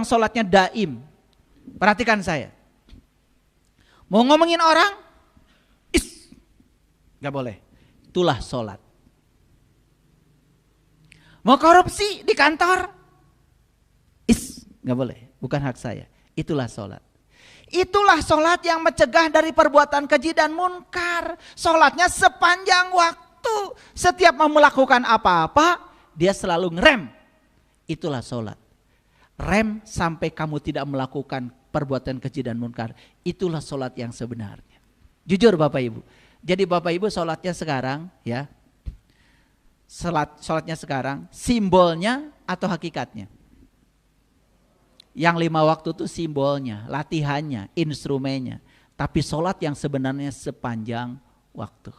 yang sholatnya daim. Perhatikan saya. Mau ngomongin orang, gak boleh. Itulah sholat. Mau korupsi di kantor, gak boleh. Bukan hak saya. Itulah sholat. Itulah sholat yang mencegah dari perbuatan keji dan munkar. Sholatnya sepanjang waktu. Setiap mau melakukan apa-apa, dia selalu ngerem. Itulah sholat. Rem sampai kamu tidak melakukan perbuatan keji dan munkar. Itulah sholat yang sebenarnya. Jujur Bapak Ibu. Jadi Bapak Ibu sholatnya sekarang ya. Sholatnya sekarang simbolnya atau hakikatnya? Yang 5 waktu itu simbolnya, latihannya, instrumennya. Tapi sholat yang sebenarnya sepanjang waktu.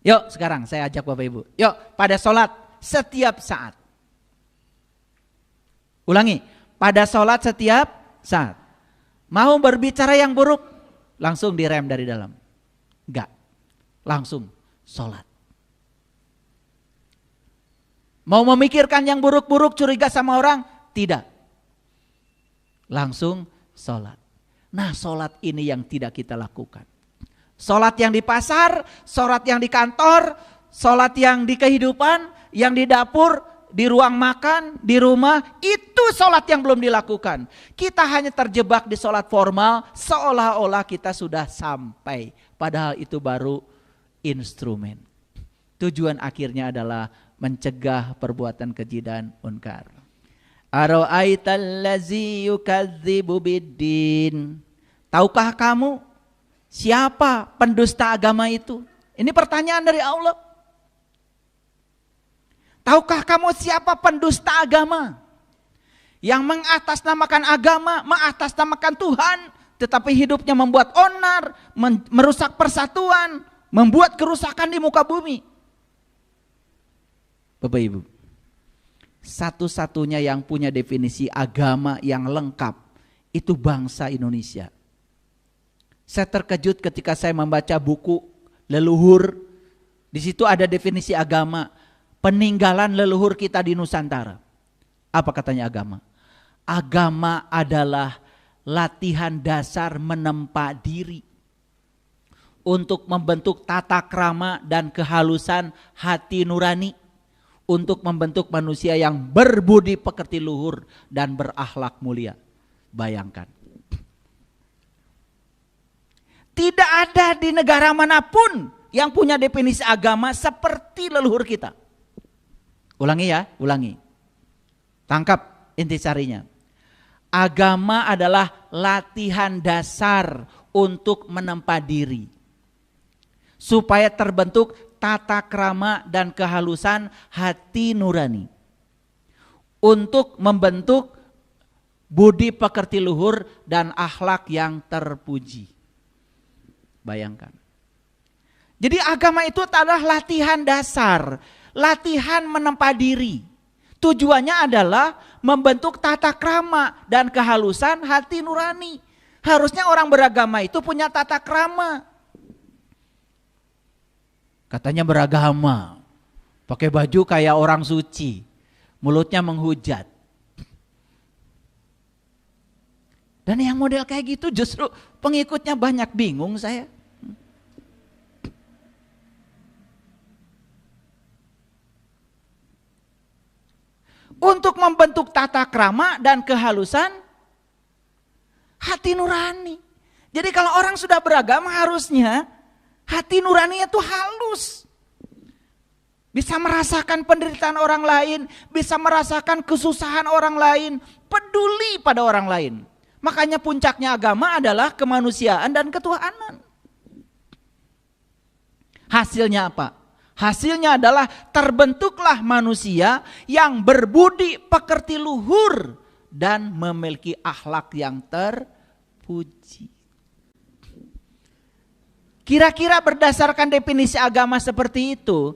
Yuk sekarang saya ajak Bapak Ibu. Yuk pada sholat setiap saat. Ulangi, pada sholat setiap saat. Mau berbicara yang buruk, langsung direm dari dalam. Enggak, langsung sholat. Mau memikirkan yang buruk-buruk, curiga sama orang, tidak. Langsung sholat. Nah sholat ini yang tidak kita lakukan. Sholat yang di pasar, sholat yang di kantor, sholat yang di kehidupan, yang di dapur, di ruang makan, di rumah, itu sholat yang belum dilakukan. Kita hanya terjebak di sholat formal, seolah-olah kita sudah sampai. Padahal itu baru instrumen. Tujuan akhirnya adalah mencegah perbuatan keji dan munkar. Ara'aital ladzi yukadzibu biddin. Tahukah kamu siapa pendusta agama itu? Ini pertanyaan dari Allah. Tahukah kamu siapa pendusta agama? Yang mengatasnamakan agama, mengatasnamakan Tuhan, tetapi hidupnya membuat onar, merusak persatuan, membuat kerusakan di muka bumi. Bapak Ibu, satu-satunya yang punya definisi agama yang lengkap itu bangsa Indonesia. Saya terkejut ketika saya membaca buku leluhur. Di situ ada definisi agama, peninggalan leluhur kita di Nusantara. Apa katanya agama? Agama adalah latihan dasar menempa diri untuk membentuk tata krama dan kehalusan hati nurani, untuk membentuk manusia yang berbudi pekerti luhur dan berakhlak mulia. Bayangkan. Tidak ada di negara manapun yang punya definisi agama seperti leluhur kita. Ulangi ya, ulangi. Tangkap intisarinya. Agama adalah latihan dasar untuk menempa diri, supaya terbentuk tata krama dan kehalusan hati nurani, untuk membentuk budi pekerti luhur dan akhlak yang terpuji. Bayangkan. Jadi agama itu adalah latihan dasar, latihan menempa diri. Tujuannya adalah membentuk tata krama dan kehalusan hati nurani. Harusnya orang beragama itu punya tata krama. Katanya beragama, pakai baju kayak orang suci, mulutnya menghujat. Dan yang model kayak gitu justru pengikutnya banyak, bingung saya. Untuk membentuk tata krama dan kehalusan hati nurani. Jadi kalau orang sudah beragama harusnya hati nuraninya itu halus. Bisa merasakan penderitaan orang lain, bisa merasakan kesusahan orang lain, peduli pada orang lain. Makanya puncaknya agama adalah kemanusiaan dan ketuhanan. Hasilnya apa? Hasilnya adalah terbentuklah manusia yang berbudi pekerti luhur dan memiliki akhlak yang terpuji. Kira-kira berdasarkan definisi agama seperti itu,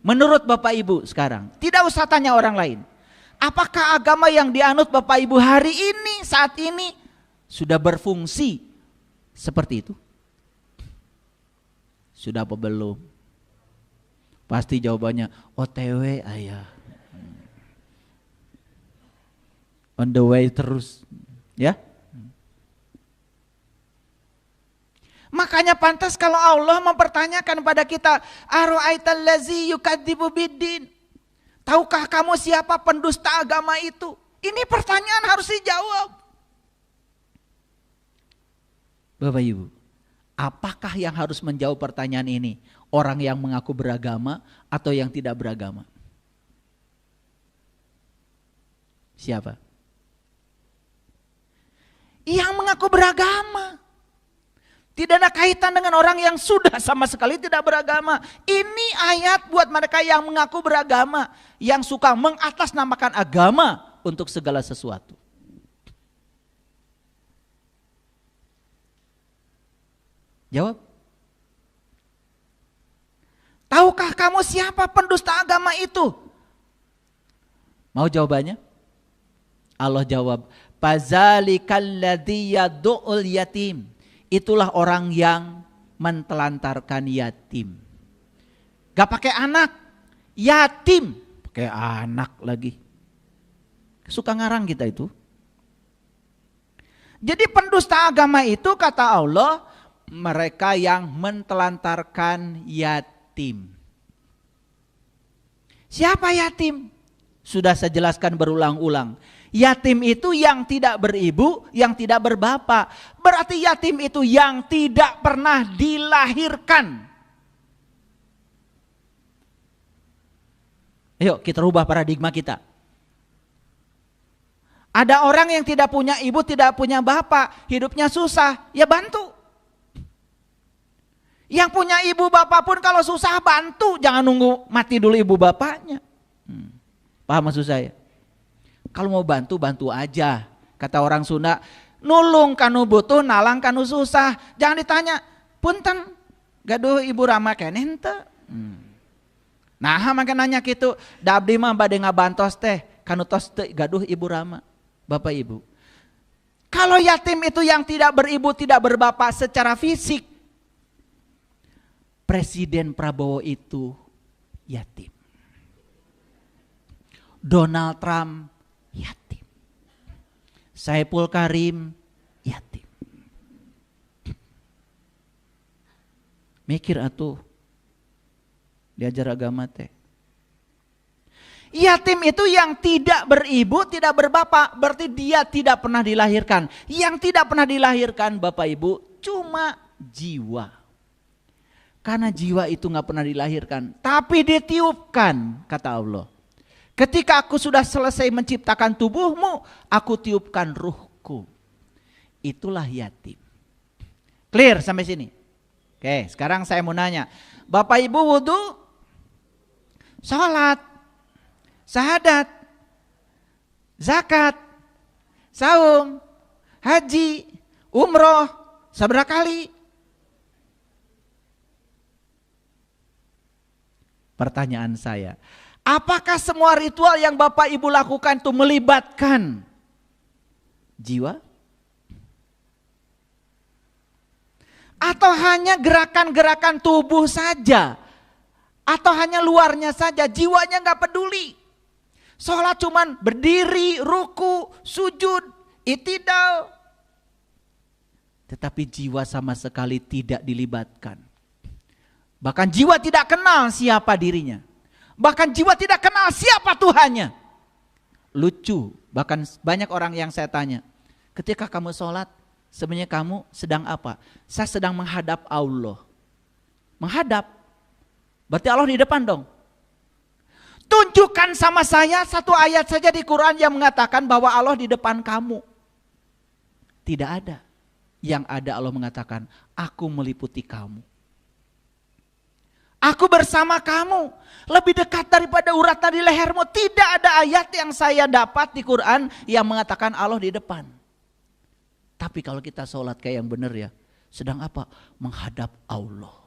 menurut Bapak Ibu sekarang, tidak usah tanya orang lain. Apakah agama yang dianut Bapak Ibu hari ini, saat ini, sudah berfungsi seperti itu? Sudah apa belum? Pasti jawabannya OTW ayah. On the way terus. Ya. Makanya pantas kalau Allah mempertanyakan pada kita, ara'aital ladzi yukadzibu biddin. Tahukah kamu siapa pendusta agama itu? Ini pertanyaan harus dijawab. Bapak Ibu, apakah yang harus menjawab pertanyaan ini? Orang yang mengaku beragama atau yang tidak beragama? Siapa? Yang mengaku beragama. Tidak ada kaitan dengan orang yang sudah sama sekali tidak beragama. Ini ayat buat mereka yang mengaku beragama, yang suka mengatasnamakan agama untuk segala sesuatu. Jawab. Tahukah kamu siapa pendusta agama itu? Mau jawabannya? Allah jawab, "Fazalikal ladzi yad'ul yatim." Itulah orang yang mentelantarkan yatim. Gak pakai anak, yatim. Pakai anak lagi. Suka ngarang kita itu. Jadi pendusta agama itu kata Allah, mereka yang mentelantarkan yatim. Siapa yatim? Sudah saya jelaskan berulang-ulang. Yatim itu yang tidak beribu, yang tidak berbapak. Berarti yatim itu yang tidak pernah dilahirkan. Ayo kita rubah paradigma kita. Ada orang yang tidak punya ibu, tidak punya bapak, hidupnya susah, ya bantu. Yang punya ibu bapak pun kalau susah bantu, jangan nunggu mati dulu ibu bapaknya. Paham maksud saya? Kalau mau bantu, bantu aja. Kata orang Sunda, nulung kanu butuh, nalang kanu susah. Jangan ditanya, punten, gaduh ibu Rama keneh henteu. Nah, makin nanya gitu, da abdi mah bade ngabantos teh, kanu tos teu gaduh ibu Rama. Bapak Ibu. Kalau yatim itu yang tidak beribu, tidak berbapak secara fisik, Presiden Prabowo itu yatim. Donald Trump yatim. Saipul Karim yatim. Mikir atuh. Diajar agama teh. Yatim itu yang tidak beribu, tidak berbapak, berarti dia tidak pernah dilahirkan. Yang tidak pernah dilahirkan Bapak Ibu cuma jiwa. Karena jiwa itu gak pernah dilahirkan, tapi ditiupkan kata Allah. Ketika aku sudah selesai menciptakan tubuhmu, aku tiupkan ruhku. Itulah yatim. Clear sampai sini? Oke, sekarang saya mau nanya. Bapak Ibu wudu, sholat, syahadat, zakat, saum, haji, umroh, seberapa kali? Pertanyaan saya, apakah semua ritual yang Bapak Ibu lakukan itu melibatkan jiwa? Atau hanya gerakan-gerakan tubuh saja? Atau hanya luarnya saja, jiwanya gak peduli? Sholat cuman berdiri, ruku, sujud, itidal. Tetapi jiwa sama sekali tidak dilibatkan. Bahkan jiwa tidak kenal siapa dirinya. Bahkan jiwa tidak kenal siapa Tuhannya. Lucu, bahkan banyak orang yang saya tanya, ketika kamu sholat, sebenarnya kamu sedang apa? Saya sedang menghadap Allah. Menghadap, berarti Allah di depan dong. Tunjukkan sama saya satu ayat saja di Quran yang mengatakan bahwa Allah di depan kamu. Tidak ada. Yang ada Allah mengatakan, aku meliputi kamu. Aku bersama kamu, lebih dekat daripada urat di lehermu. Tidak ada ayat yang saya dapat di Quran yang mengatakan Allah di depan. Tapi kalau kita sholat kayak yang benar ya, sedang apa? Menghadap Allah.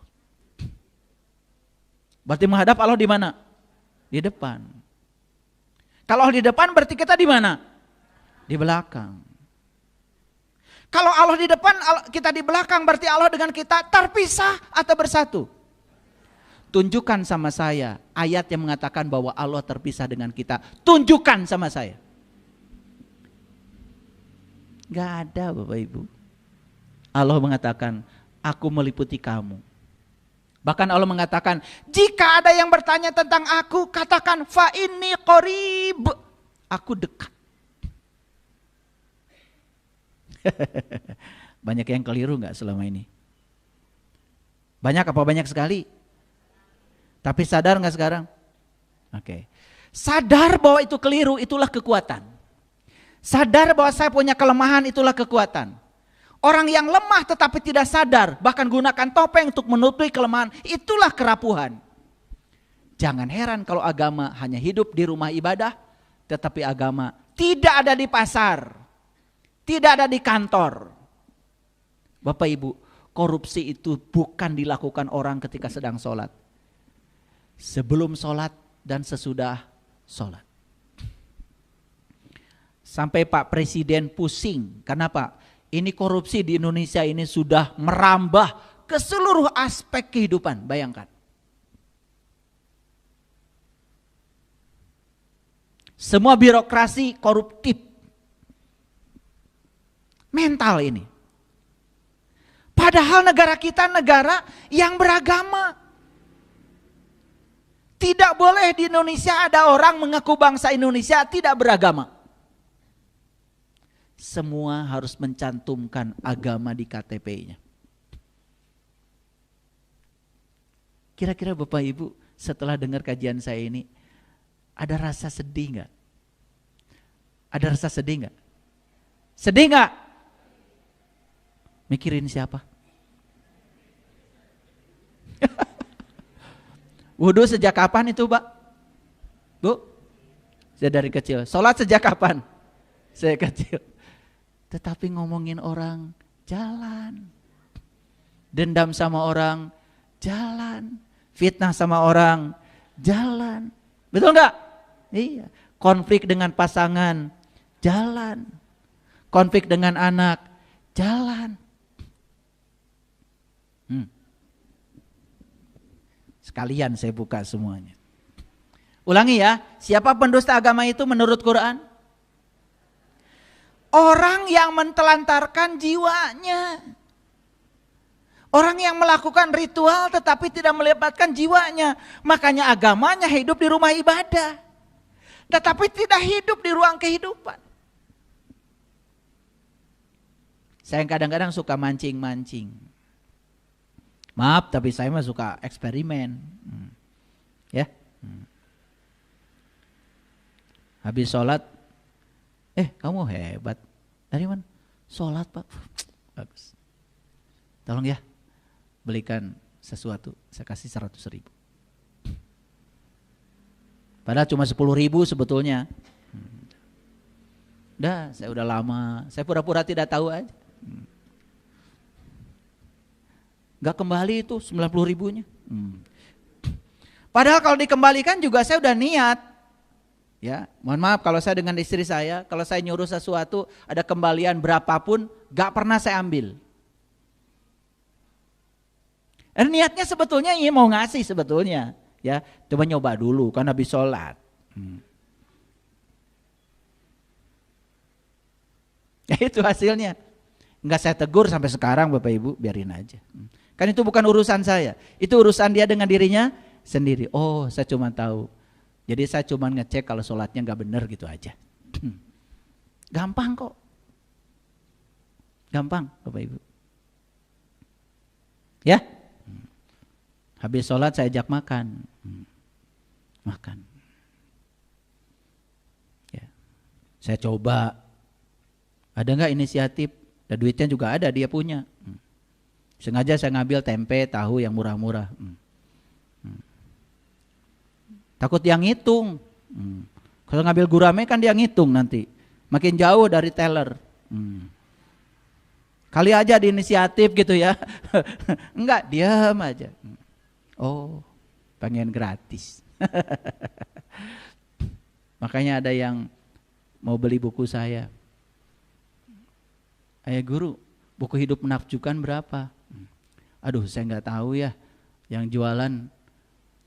Berarti menghadap Allah di mana? Di depan. Kalau Allah di depan berarti kita di mana? Di belakang. Kalau Allah di depan, kita di belakang, berarti Allah dengan kita terpisah atau bersatu? Tunjukkan sama saya ayat yang mengatakan bahwa Allah terpisah dengan kita. Tunjukkan sama saya. Gak ada Bapak Ibu. Allah mengatakan, aku meliputi kamu. Bahkan Allah mengatakan, jika ada yang bertanya tentang aku, katakan fa inni qarib. Aku dekat. Banyak yang keliru gak selama ini? Banyak apa banyak sekali? Tapi sadar gak sekarang? Oke. Sadar bahwa itu keliru, itulah kekuatan. Sadar bahwa saya punya kelemahan, itulah kekuatan. Orang yang lemah tetapi tidak sadar, bahkan gunakan topeng untuk menutupi kelemahan, itulah kerapuhan. Jangan heran kalau agama hanya hidup di rumah ibadah, tetapi agama tidak ada di pasar, tidak ada di kantor. Bapak Ibu, korupsi itu bukan dilakukan orang ketika sedang sholat. Sebelum sholat dan sesudah sholat. Sampai Pak Presiden pusing, kenapa? Ini korupsi di Indonesia ini sudah merambah ke seluruh aspek kehidupan, bayangkan. Semua birokrasi koruptif. Mental ini. Padahal negara kita negara yang beragama. Tidak boleh di Indonesia ada orang mengaku bangsa Indonesia tidak beragama. Semua harus mencantumkan agama di KTP-nya. Kira-kira Bapak Ibu setelah dengar kajian saya ini, ada rasa sedih nggak? Ada rasa sedih nggak? Sedih nggak? Mikirin siapa? Wudhu sejak kapan itu Pak? Bu? Saya dari kecil. Sholat sejak kapan? Saya kecil. Tetapi ngomongin orang, jalan. Dendam sama orang, jalan. Fitnah sama orang, jalan. Betul enggak? Iya. Konflik dengan pasangan, jalan. Konflik dengan anak, jalan. Sekalian saya buka semuanya. Ulangi ya, siapa pendusta agama itu menurut Quran? Orang yang mentelantarkan jiwanya. Orang yang melakukan ritual tetapi tidak melibatkan jiwanya. Makanya agamanya hidup di rumah ibadah. Tetapi tidak hidup di ruang kehidupan. Saya kadang-kadang suka mancing-mancing. Maaf tapi saya mah suka eksperimen. Ya. Habis sholat. Kamu hebat. Dari mana? Sholat Pak. Bagus. Tolong ya, belikan sesuatu. Saya kasih 100.000. Padahal cuma 10.000 sebetulnya. Udah, saya udah lama. Saya pura-pura tidak tahu aja. Gak kembali itu 90.000-nya. Padahal kalau dikembalikan juga saya udah niat. Ya, mohon maaf kalau saya dengan istri saya, kalau saya nyuruh sesuatu ada kembalian berapapun, gak pernah saya ambil. Niatnya sebetulnya ini mau ngasih sebetulnya, ya, coba nyoba dulu kan habis sholat. Ya itu hasilnya. Enggak saya tegur sampai sekarang Bapak Ibu, biarin aja. Kan itu bukan urusan saya, itu urusan dia dengan dirinya sendiri. Oh, saya cuma tahu. Jadi saya cuma ngecek kalau sholatnya gak benar gitu aja. Gampang kok. Gampang Bapak Ibu. Ya. Habis sholat saya ajak makan. Makan. Ya. Saya coba. Ada gak inisiatif? Dan duitnya juga ada dia punya. Sengaja saya ngambil tempe, tahu yang murah-murah. Takut dia ngitung. Kalau ngambil gurame kan dia ngitung nanti. Makin jauh dari teller. Kali aja di inisiatif gitu ya. Enggak, diam aja. Oh, pengen gratis. Makanya ada yang mau beli buku saya. Ayah guru, buku hidup menakjubkan berapa? Aduh, saya nggak tahu ya. Yang jualan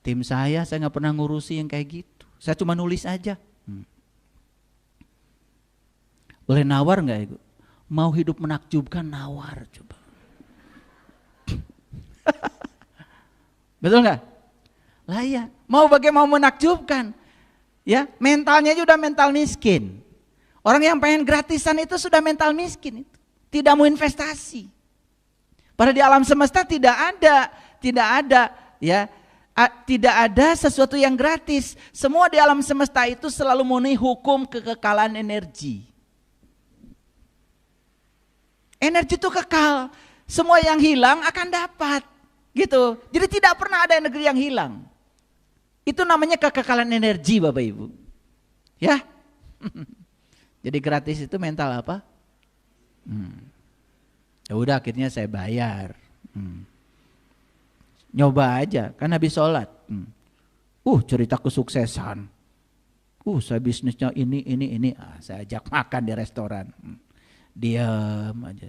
tim saya nggak pernah ngurusi yang kayak gitu. Saya cuma nulis aja. Boleh nawar nggak Ibu? Mau hidup menakjubkan, nawar coba. Betul nggak? Lah iya, mau bagaimana mau menakjubkan? Ya, mentalnya juga udah mental miskin. Orang yang pengen gratisan itu sudah mental miskin itu. Tidak mau investasi. Pada di alam semesta tidak ada ya, tidak ada sesuatu yang gratis. Semua di alam semesta itu selalu memenuhi hukum kekekalan energi. Energi itu kekal. Semua yang hilang akan dapat. Gitu. Jadi tidak pernah ada energi yang hilang. Itu namanya kekekalan energi Bapak Ibu. Ya. Jadi gratis itu mental apa? Ya udah akhirnya saya bayar. Nyoba aja kan habis sholat. Cerita kesuksesan. Saya bisnisnya ini. Saya ajak makan di restoran. Diam aja.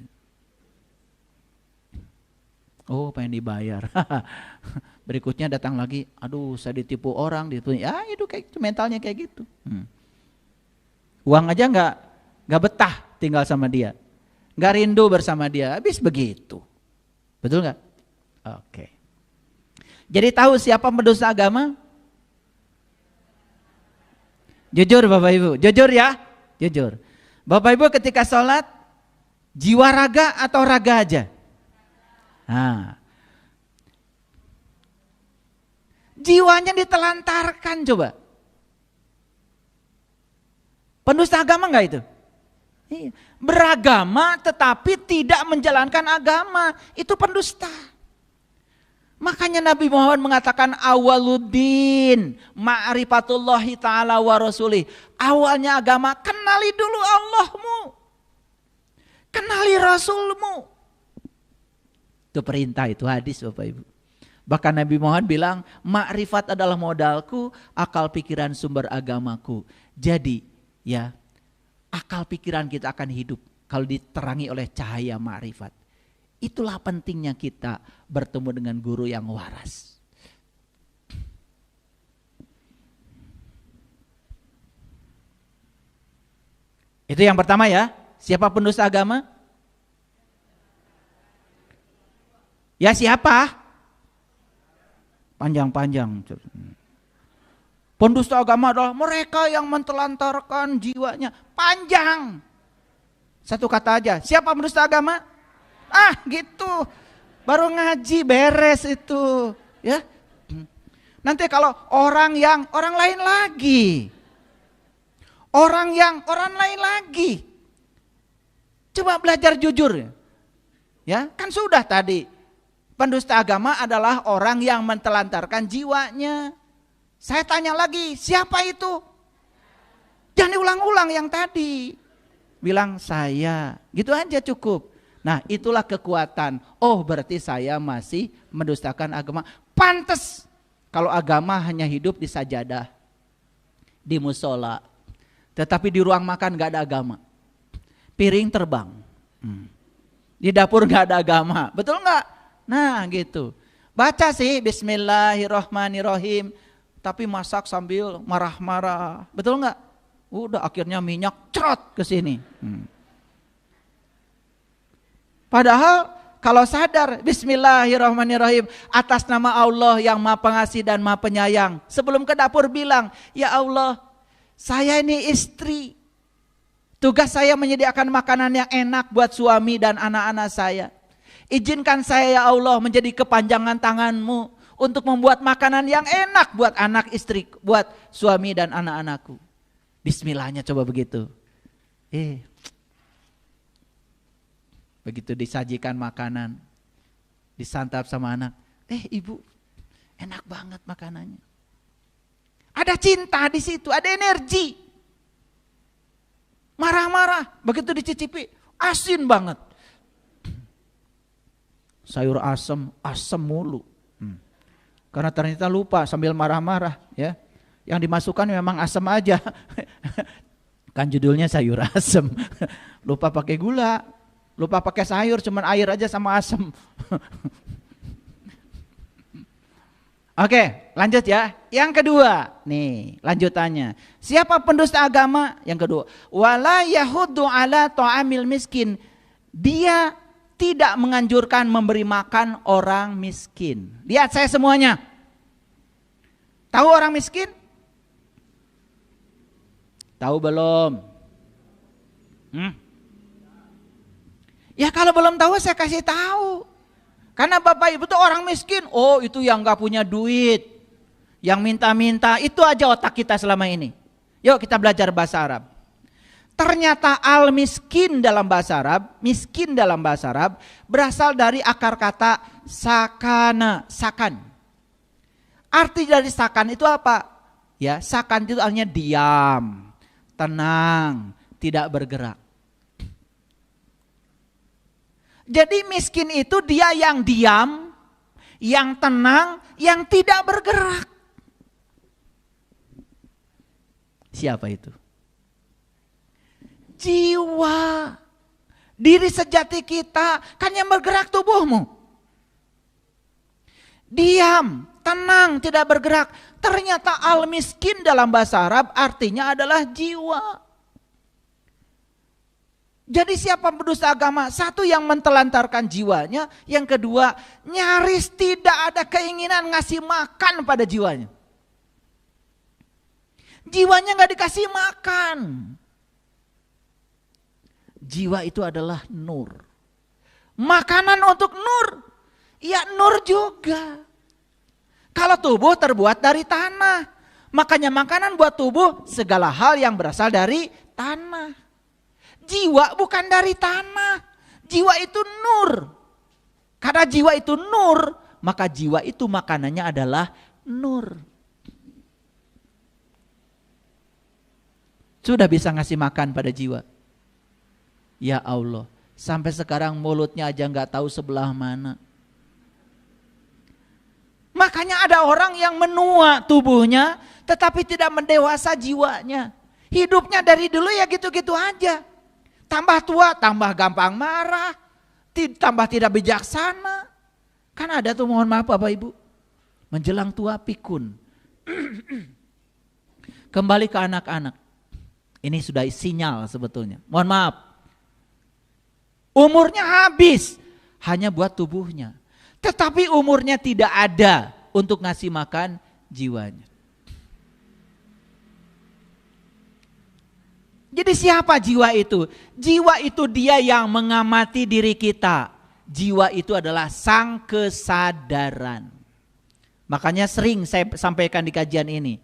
Pengen dibayar. Berikutnya datang lagi, saya ditipu orang, itu kayak mentalnya kayak gitu. Uang aja nggak betah tinggal sama dia, nggak rindu bersama dia, habis begitu, betul nggak? Oke. Jadi tahu siapa pendosa agama? Jujur Bapak Ibu, jujur ya, jujur. Bapak Ibu ketika sholat, jiwa raga atau raga aja? Jiwanya ditelantarkan coba. Pendusta agama enggak itu? Beragama tetapi tidak menjalankan agama, itu pendusta. Makanya Nabi Muhammad mengatakan awaluddin ma'rifatullahi ta'ala wa rasulih. Awalnya agama, kenali dulu Allahmu. Kenali Rasulmu. Itu perintah, itu hadis Bapak Ibu. Bahkan Nabi Muhammad bilang, makrifat adalah modalku, akal pikiran sumber agamaku. Jadi ya, akal pikiran kita akan hidup kalau diterangi oleh cahaya makrifat. Itulah pentingnya kita bertemu dengan guru yang waras. Itu yang pertama ya. Siapa pendusta agama? Ya siapa? Panjang-panjang. Pendusta agama adalah mereka yang mentelantarkan jiwanya. Panjang. Satu kata aja. Siapa pendusta agama? Gitu. Baru ngaji beres itu. Ya. Nanti kalau orang lain lagi. Orang lain lagi. Coba belajar jujur. Ya, kan sudah tadi. Pendusta agama adalah orang yang mentelantarkan jiwanya. Saya tanya lagi, siapa itu? Jangan diulang-ulang yang tadi. Bilang saya, gitu aja cukup. Nah itulah kekuatan. Berarti saya masih mendustakan agama. Pantes kalau agama hanya hidup di sajadah, di musola. Tetapi di ruang makan gak ada agama. Piring terbang. Di dapur gak ada agama. Betul gak? Nah gitu. Baca sih Bismillahirrahmanirrahim. Tapi masak sambil marah-marah. Betul gak? Udah akhirnya minyak cerot ke sini. Padahal kalau sadar Bismillahirrahmanirrahim atas nama Allah yang Maha Pengasih dan Maha Penyayang. Sebelum ke dapur bilang, ya Allah, saya ini istri. Tugas saya menyediakan makanan yang enak buat suami dan anak-anak saya. Izinkan saya ya Allah menjadi kepanjangan tanganmu untuk membuat makanan yang enak buat anak istri, buat suami dan anak-anakku. Bismillahnya coba begitu. Begitu disajikan makanan, disantap sama anak. Ibu, enak banget makanannya. Ada cinta di situ, ada energi. Marah-marah, begitu dicicipi, asin banget. Sayur asem mulu. Karena ternyata lupa sambil marah-marah ya. Yang dimasukkan memang asem aja. Kan judulnya sayur asem. Lupa pakai gula, lupa pakai sayur, cuman air aja sama asem. Oke, lanjut ya. Yang kedua, nih lanjutannya. Siapa pendusta agama? Yang kedua, wala yahuddu ala ta'amil miskin. Dia tidak menganjurkan memberi makan orang miskin. Lihat saya semuanya. Tahu orang miskin? Tahu belum? Ya kalau belum tahu saya kasih tahu. Karena Bapak Ibu tuh orang miskin, oh itu yang gak punya duit, yang minta-minta, itu aja otak kita selama ini. Yuk kita belajar bahasa Arab. Ternyata al-miskin dalam bahasa Arab, miskin dalam bahasa Arab berasal dari akar kata sakana, sakan. Arti dari sakan itu apa? Ya, sakan itu artinya diam, tenang, tidak bergerak. Jadi miskin itu dia yang diam, yang tenang, yang tidak bergerak. Siapa itu? Jiwa. Diri sejati kita kan yang bergerak tubuhmu. Diam, tenang, tidak bergerak. Ternyata al-miskin dalam bahasa Arab artinya adalah jiwa. Jadi siapa pendusta agama? Satu yang mentelantarkan jiwanya, yang kedua nyaris tidak ada keinginan ngasih makan pada jiwanya. Jiwanya gak dikasih makan. Jiwa itu adalah nur. Makanan untuk nur, ya nur juga. Kalau tubuh terbuat dari tanah, makanya makanan buat tubuh segala hal yang berasal dari tanah. Jiwa bukan dari tanah. Jiwa itu nur. Karena jiwa itu nur, maka jiwa itu makanannya adalah nur. Sudah bisa ngasih makan pada jiwa. Ya Allah, sampai sekarang mulutnya aja gak tahu sebelah mana. Makanya ada orang yang menua tubuhnya, tetapi tidak mendewasa jiwanya. Hidupnya dari dulu ya gitu-gitu aja. Tambah tua, tambah gampang marah, tambah tidak bijaksana. Kan ada tuh, mohon maaf Bapak Ibu, menjelang tua pikun. Kembali ke anak-anak. Ini sudah sinyal sebetulnya. Mohon maaf. Umurnya habis hanya buat tubuhnya. Tetapi umurnya tidak ada untuk ngasih makan jiwanya. Jadi siapa jiwa itu? Jiwa itu dia yang mengamati diri kita. Jiwa itu adalah sang kesadaran. Makanya sering saya sampaikan di kajian ini.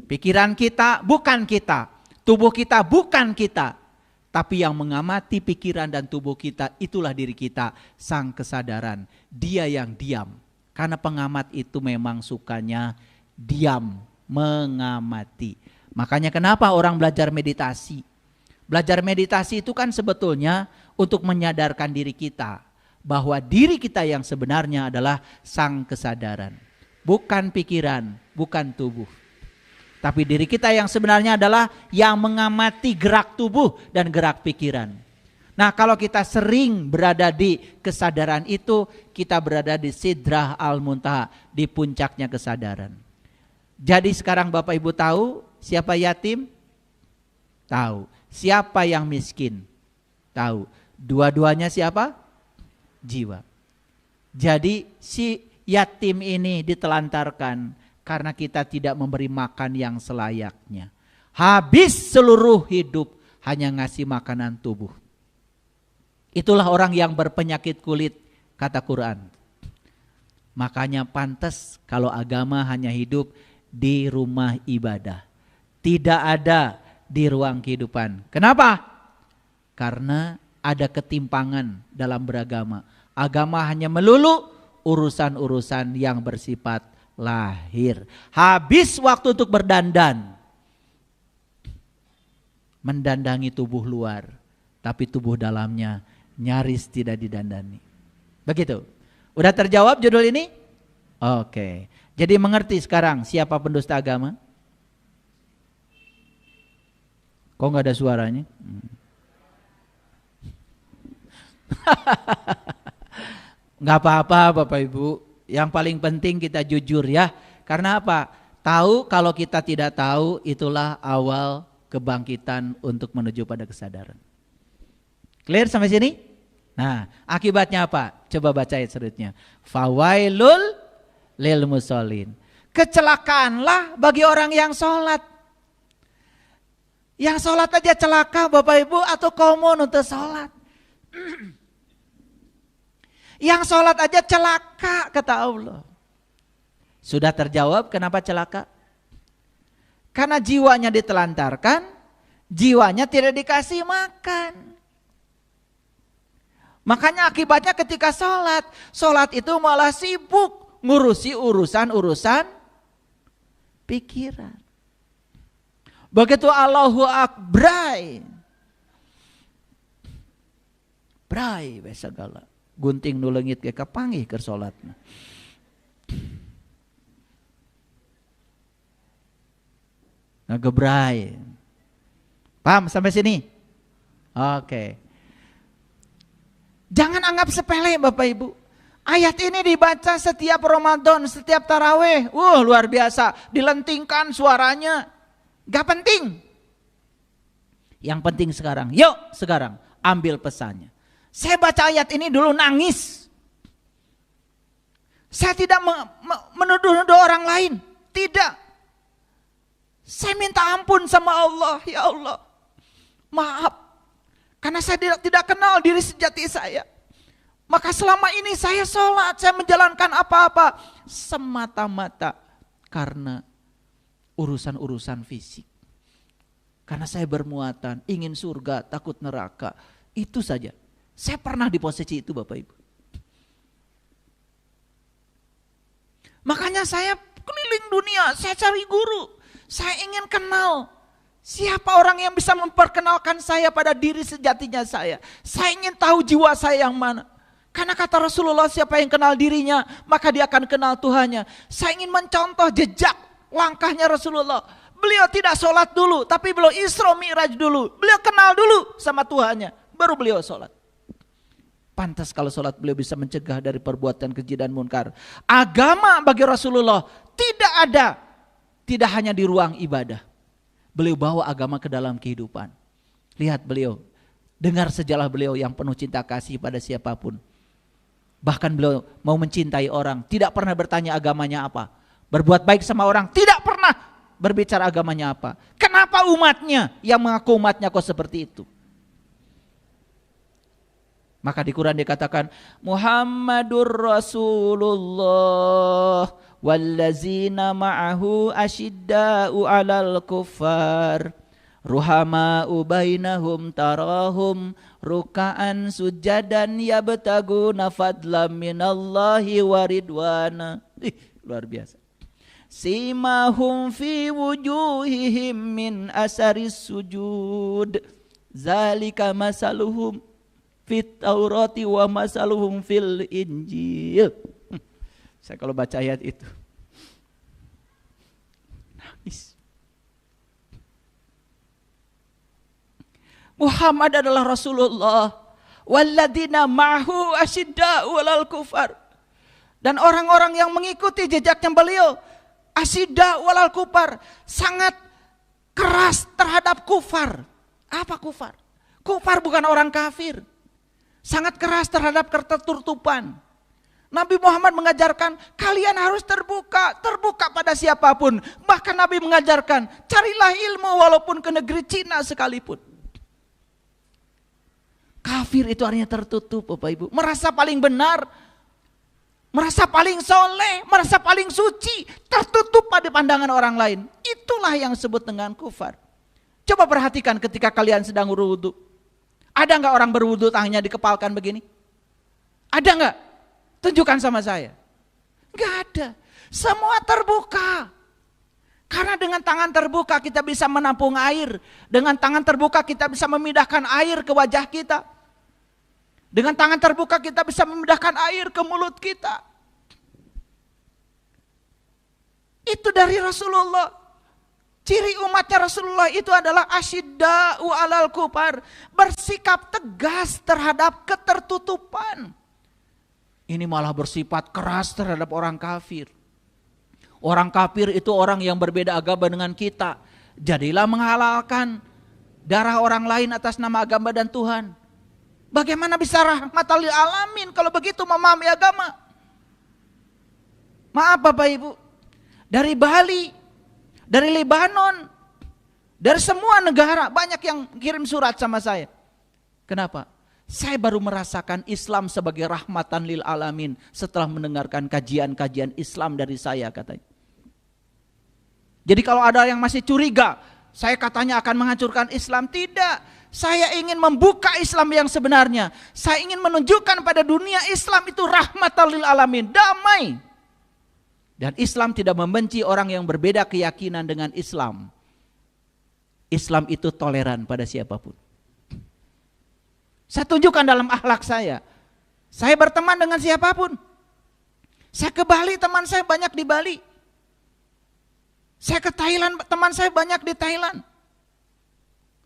Pikiran kita bukan kita. Tubuh kita bukan kita. Tapi yang mengamati pikiran dan tubuh kita itulah diri kita. Sang kesadaran. Dia yang diam. Karena pengamat itu memang sukanya diam. Mengamati. Makanya kenapa orang belajar meditasi? Belajar meditasi itu kan sebetulnya untuk menyadarkan diri kita. Bahwa diri kita yang sebenarnya adalah sang kesadaran. Bukan pikiran, bukan tubuh. Tapi diri kita yang sebenarnya adalah yang mengamati gerak tubuh dan gerak pikiran. Nah kalau kita sering berada di kesadaran itu, kita berada di Sidrah al-Muntaha, di puncaknya kesadaran. Jadi sekarang Bapak Ibu tahu siapa yatim? Tahu. Siapa yang miskin? Tahu. Dua-duanya siapa? Jiwa. Jadi si yatim ini ditelantarkan karena kita tidak memberi makan yang selayaknya. Habis seluruh hidup hanya ngasih makanan tubuh. Itulah orang yang berpenyakit kulit, kata Quran. Makanya pantas kalau agama hanya hidup di rumah ibadah. Tidak ada di ruang kehidupan. Kenapa? Karena ada ketimpangan dalam beragama. Agama hanya melulu urusan-urusan yang bersifat lahir. Habis waktu untuk berdandan. Mendandangi tubuh luar. Tapi tubuh dalamnya nyaris tidak didandani. Begitu. Udah terjawab judul ini? Oke. Jadi mengerti sekarang siapa pendusta agama? Kok gak ada suaranya? Gak apa-apa Bapak Ibu. Yang paling penting kita jujur ya. Karena apa? Tahu kalau kita tidak tahu, itulah awal kebangkitan untuk menuju pada kesadaran. Clear sampai sini? Nah, akibatnya apa? Coba baca ayat selanjutnya. Fawailul lil musallin. Kecelakaanlah bagi orang yang sholat. Yang sholat aja celaka Bapak Ibu, atau komun untuk sholat. Yang sholat aja celaka kata Allah. Sudah terjawab kenapa celaka? Karena jiwanya ditelantarkan, jiwanya tidak dikasih makan. Makanya akibatnya ketika sholat itu malah sibuk ngurusi urusan-urusan pikiran. Begitu Allahu Akbar, bray segala gunting nu leungit ge kapanggih keur salatna. Ngagebray. Paham sampai sini? Oke. Jangan anggap sepele Bapak Ibu. Ayat ini dibaca setiap Ramadan, setiap taraweh. Luar biasa. Dilentingkan suaranya. Gak penting. Yang penting sekarang. Yuk sekarang ambil pesannya. Saya baca ayat ini dulu nangis. Saya tidak menuduh-nuduh orang lain. Tidak. Saya minta ampun sama Allah. Ya Allah. Maaf. Karena saya tidak kenal diri sejati saya. Maka selama ini saya sholat, saya menjalankan apa-apa semata-mata karena urusan-urusan fisik. Karena saya bermuatan, ingin surga, takut neraka. Itu saja. Saya pernah di posisi itu Bapak Ibu. Makanya saya keliling dunia, saya cari guru. Saya ingin kenal. Siapa orang yang bisa memperkenalkan saya pada diri sejatinya saya. Saya ingin tahu jiwa saya yang mana. Karena kata Rasulullah, siapa yang kenal dirinya, maka dia akan kenal Tuhannya. Saya ingin mencontoh jejak langkahnya Rasulullah. Beliau tidak sholat dulu, tapi beliau Isra Mi'raj dulu. Beliau kenal dulu sama Tuhannya, baru beliau sholat. Pantas kalau sholat beliau bisa mencegah dari perbuatan keji dan munkar. Agama bagi Rasulullah tidak ada, tidak hanya di ruang ibadah. Beliau bawa agama ke dalam kehidupan. Lihat beliau, dengar sejarah beliau yang penuh cinta kasih pada siapapun. Bahkan beliau mau mencintai orang, tidak pernah bertanya agamanya apa. Berbuat baik sama orang, tidak pernah berbicara agamanya apa. Kenapa umatnya yang mengaku umatnya kok seperti itu? Maka di Quran dikatakan Muhammadur Rasulullah wallazina ma'ahu asyidda'u 'alal kuffar ruhama'u bainahum tarahum ruka'an sujadan yabtaguna fadlan minallahi wa ridwana. Luar biasa. Simahum fi wujuhihim min asaris sujud zalika masaluhum fit taurati wa masaluhum fil injil. Saya kalau baca ayat itu nangis. Muhammad adalah Rasulullah. Walladzina ma'hu asyidda'u 'alal kufar. Dan orang-orang yang mengikuti jejaknya beliau asyidda'u 'alal kufar, sangat keras terhadap kufar. Apa kufar? Kufar bukan orang kafir. Sangat keras terhadap ketertutupan. Nabi Muhammad mengajarkan kalian harus terbuka pada siapapun. Bahkan Nabi mengajarkan carilah ilmu walaupun ke negeri Cina sekalipun. Kafir itu artinya tertutup Bapak Ibu. Merasa paling benar, merasa paling soleh, merasa paling suci, tertutup pada pandangan orang lain. Itulah yang disebut dengan kufar. Coba perhatikan ketika kalian sedang berwudu. Ada enggak orang berwudu tangannya dikepalkan begini? Ada enggak? Tunjukkan sama saya. Enggak ada. Semua terbuka. Karena dengan tangan terbuka kita bisa menampung air. Dengan tangan terbuka kita bisa memindahkan air ke wajah kita. Dengan tangan terbuka kita bisa memindahkan air ke mulut kita. Itu dari Rasulullah. Ciri umatnya Rasulullah itu adalah asyidda'u 'alal kufar, bersikap tegas terhadap ketertutupan. Ini malah bersifat keras terhadap orang kafir. Orang kafir itu orang yang berbeda agama dengan kita. Jadilah menghalalkan darah orang lain atas nama agama dan Tuhan. Bagaimana bisa rahmatan lil alamin kalau begitu memahami agama? Maaf Bapak Ibu, dari Bali, dari Lebanon, dari semua negara banyak yang kirim surat sama saya. Kenapa? Saya baru merasakan Islam sebagai rahmatan lil alamin setelah mendengarkan kajian-kajian Islam dari saya, katanya. Jadi kalau ada yang masih curiga, saya katanya akan menghancurkan Islam, tidak. Saya ingin membuka Islam yang sebenarnya. Saya ingin menunjukkan pada dunia Islam itu rahmatan lil alamin, damai. Dan Islam tidak membenci orang yang berbeda keyakinan dengan Islam. Islam itu toleran pada siapapun. Saya tunjukkan dalam akhlak saya. Saya berteman dengan siapapun. Saya ke Bali, teman saya banyak di Bali. Saya ke Thailand, teman saya banyak di Thailand.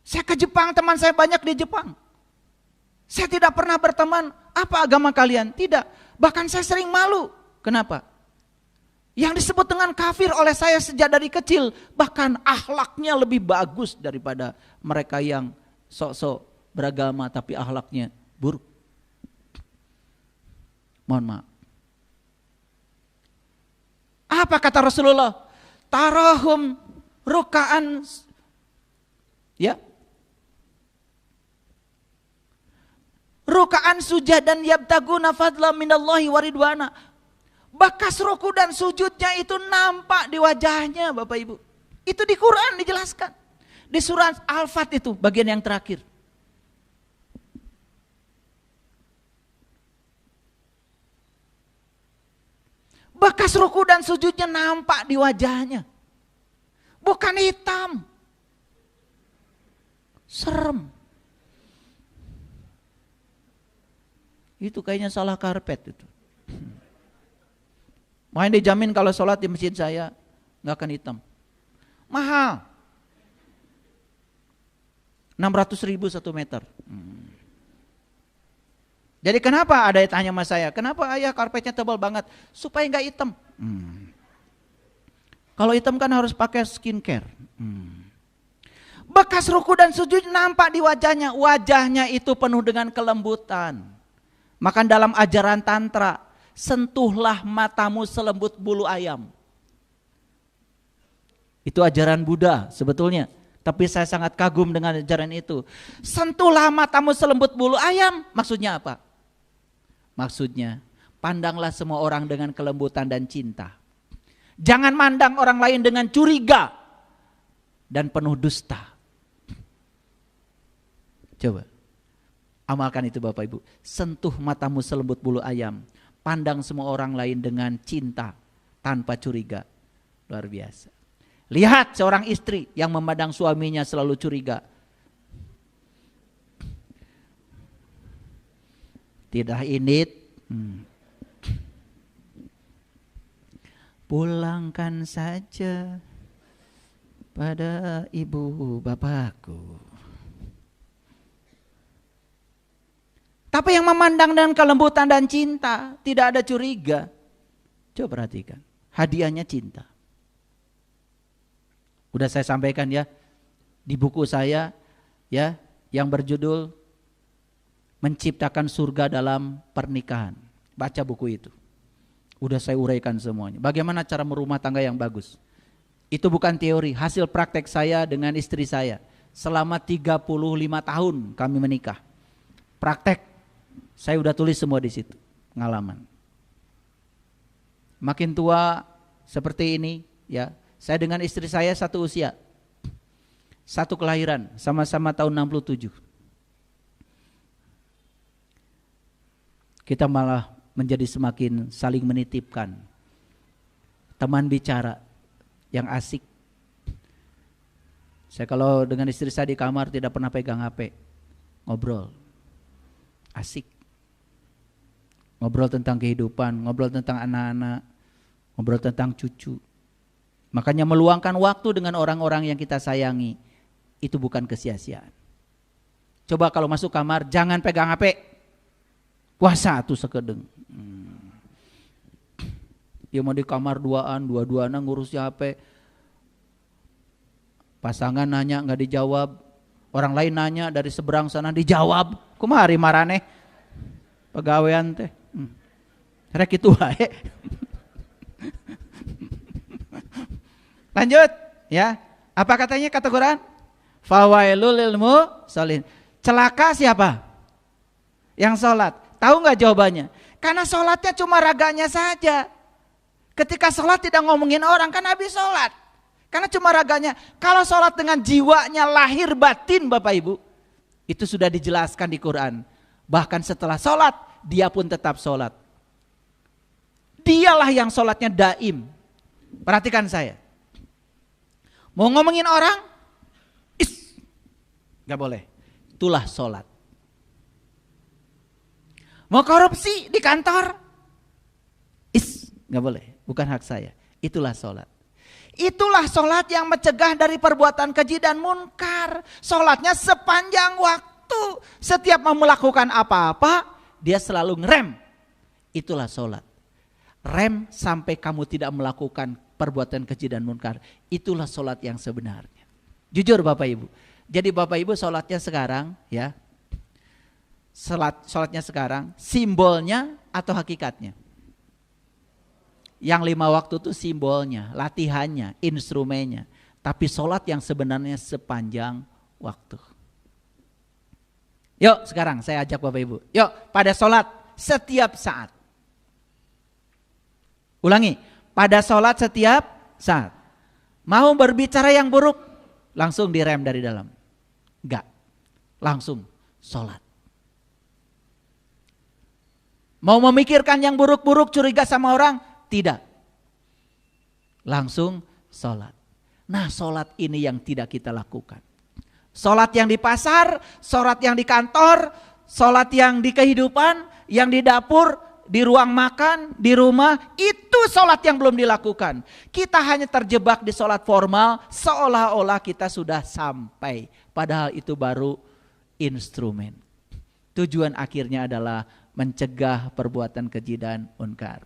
Saya ke Jepang, teman saya banyak di Jepang. Saya tidak pernah berteman, apa agama kalian? Tidak. Bahkan saya sering malu. Kenapa? Yang disebut dengan kafir oleh saya sejak dari kecil, bahkan akhlaknya lebih bagus daripada mereka yang sok-sok beragama tapi akhlaknya buruk. Mohon maaf. Apa kata Rasulullah? Tarahum ruka'an, ya, ruka'an sujadan yabtaguna fadla minallahi waridwana. Bekas ruku dan sujudnya itu nampak di wajahnya Bapak Ibu. Itu di Quran dijelaskan. Di surat Al-Fat itu bagian yang terakhir. Bekas ruku dan sujudnya nampak di wajahnya. Bukan hitam. Serem. Itu kayaknya salah karpet itu. Main dijamin kalau sholat di masjid saya nggak akan hitam. Mahal. 600.000 1 meter. Jadi kenapa ada yang tanya sama saya, kenapa ayah karpetnya tebal banget? Supaya nggak hitam. Kalau hitam kan harus pakai skincare. Bekas ruku dan sujud nampak di wajahnya. Wajahnya itu penuh dengan kelembutan. Maka dalam ajaran tantra, sentuhlah matamu selembut bulu ayam. Itu ajaran Buddha sebetulnya. Tapi saya sangat kagum dengan ajaran itu. Sentuhlah matamu selembut bulu ayam. Maksudnya apa? Maksudnya, pandanglah semua orang dengan kelembutan dan cinta. Jangan mandang orang lain dengan curiga dan penuh dusta. Coba, amalkan itu Bapak Ibu. Sentuh matamu selembut bulu ayam. Pandang semua orang lain dengan cinta tanpa curiga. Luar biasa. Lihat seorang istri yang memandang suaminya selalu curiga. Tidak ini. Pulangkan saja pada ibu bapakku. Tapi yang memandang dengan kelembutan dan cinta, tidak ada curiga. Coba perhatikan, hadiahnya cinta. Udah saya sampaikan ya, di buku saya ya yang berjudul Menciptakan Surga dalam Pernikahan. Baca buku itu. Udah saya uraikan semuanya. Bagaimana cara merumah tangga yang bagus. Itu bukan teori, hasil praktek saya dengan istri saya. Selama 35 tahun kami menikah. Praktek. Saya udah tulis semua di situ, pengalaman. Makin tua seperti ini ya. Saya dengan istri saya satu usia. Satu kelahiran, sama-sama tahun 67. Kita malah menjadi semakin saling menitipkan. Teman bicara yang asik. Saya kalau dengan istri saya di kamar tidak pernah pegang HP. Ngobrol. Asik. Ngobrol tentang kehidupan, ngobrol tentang anak-anak, ngobrol tentang cucu. Makanya meluangkan waktu dengan orang-orang yang kita sayangi, itu bukan kesia-siaan. Coba kalau masuk kamar, jangan pegang HP. Puasa tuh sekedeng. Ya mau di kamar dua-duaan ngurus HP. Pasangan nanya nggak dijawab. Orang lain nanya dari seberang sana dijawab. Kumari marane. Pegawaian teh. Rek itu wae. Lanjut ya. Apa katanya kata Quran? Fawailul lil musallin. Celaka siapa? Yang sholat. Tahu nggak jawabannya? Karena sholatnya cuma raganya saja. Ketika sholat tidak ngomongin orang, kan habis sholat. Karena cuma raganya. Kalau sholat dengan jiwanya lahir batin Bapak Ibu, itu sudah dijelaskan di Quran. Bahkan setelah sholat, dia pun tetap sholat. Dialah yang sholatnya daim. Perhatikan saya. Mau ngomongin orang, gak boleh. Itulah sholat. Mau korupsi di kantor, gak boleh. Bukan hak saya. Itulah sholat. Itulah sholat yang mencegah dari perbuatan keji dan munkar. Sholatnya sepanjang waktu. Setiap mau melakukan apa-apa, dia selalu ngerem. Itulah sholat. Rem sampai kamu tidak melakukan perbuatan keji dan munkar. Itulah sholat yang sebenarnya. Jujur Bapak Ibu. Jadi Bapak Ibu sholatnya sekarang ya. Sholatnya sekarang simbolnya atau hakikatnya? Yang 5 waktu itu simbolnya, latihannya, instrumennya. Tapi sholat yang sebenarnya sepanjang waktu. Yuk sekarang saya ajak Bapak Ibu. Yuk pada sholat setiap saat. Ulangi, pada sholat setiap saat. Mau berbicara yang buruk, langsung direm dari dalam. Enggak, langsung sholat. Mau memikirkan yang buruk-buruk, curiga sama orang, tidak. Langsung sholat. Nah sholat ini yang tidak kita lakukan. Sholat yang di pasar, sholat yang di kantor, sholat yang di kehidupan, yang di dapur, di ruang makan, di rumah, itu sholat yang belum dilakukan. Kita hanya terjebak di sholat formal, seolah-olah kita sudah sampai. Padahal itu baru instrumen. Tujuan akhirnya adalah mencegah perbuatan keji dan munkar.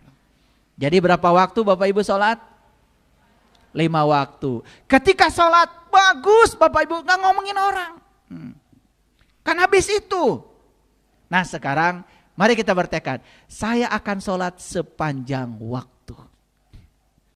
Jadi berapa waktu Bapak Ibu sholat? 5 waktu. Ketika sholat bagus Bapak Ibu, gak ngomongin orang. Kan habis itu. Nah sekarang mari kita bertekad, saya akan sholat sepanjang waktu.